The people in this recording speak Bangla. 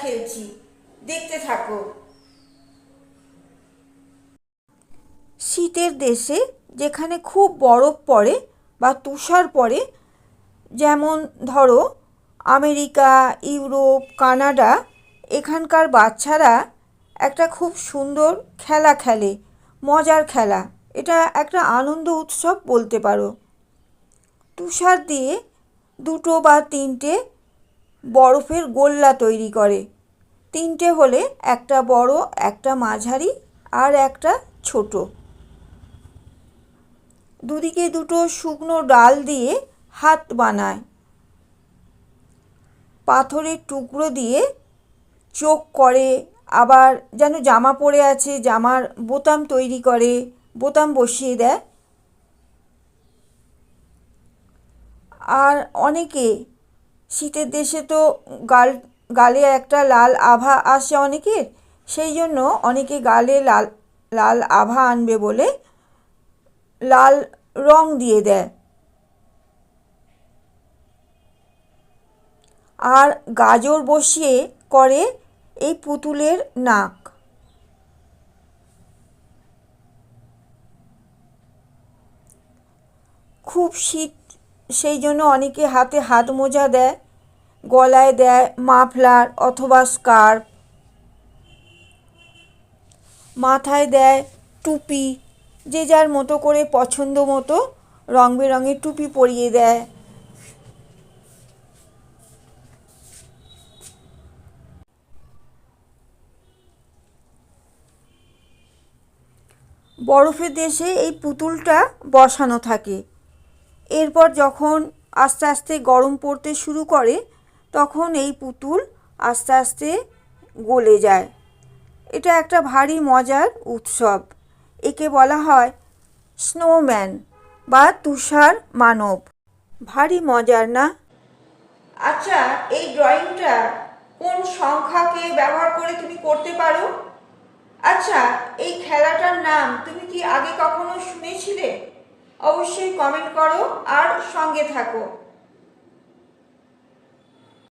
খেলছি, দেখতে থাকো। শীতের দেশে যেখানে খুব বরফ পড়ে বা তুষার পড়ে, যেমন ধরো আমেরিকা, ইউরোপ, কানাডা, এখানকার বাচ্চারা একটা খুব সুন্দর খেলা খেলে, মজার খেলা। এটা একটা আনন্দ উৎসব বলতে পারো। তুষার দিয়ে দুটো বা তিনটে বরফের গোল্লা তৈরি করে। তিনটে হলে একটা বড়, একটা মাঝারি আর একটা ছোট। দুদিকে দুটো শুকনো ডাল দিয়ে হাত বানায়। পাথরের টুকরো দিয়ে চোখ করে, আবার যেন জামা পরে আছে জামার বোতাম তৈরি করে, বোতাম বসিয়ে দেয়। আর অনেকে শীতের দেশে তো গালে একটা লাল আভা আসে অনেকের, সেই জন্য অনেকে গালে লাল লাল আভা আনবে বলে লাল রং দিয়ে দেয়। আর গাজর বসিয়ে করে এই পুতুলের নাক। খুব শীত, সেই জন্য অনেকে হাতে হাত মোজা দেয়, গলায় দেয় মাফলার অথবা স্কার্ফ, মাথায় দেয় টুপি, যে যার মতো করে পছন্দ মতো রং বেরঙের টুপি পরিয়ে দেয়। বরফের দেশে এই পুতুলটা বসানো থাকে। এরপর যখন আস্তে আস্তে গরম পড়তে শুরু করে, তখন এই পুতুল আস্তে আস্তে গলে যায়। এটা একটা ভারী মজার উৎসব। একে বলা হয় স্নোম্যান বা তুষার মানব। ভারী মজার না? আচ্ছা, এই ড্রয়িংটা কোন সংখ্যাকে ব্যবহার করে তুমি করতে পারো? আচ্ছা, এই খেলাটার নাম তুমি কি আগে কখনো শুনেছিলে? অবশ্যই কমেন্ট করো আর সঙ্গে থাকো।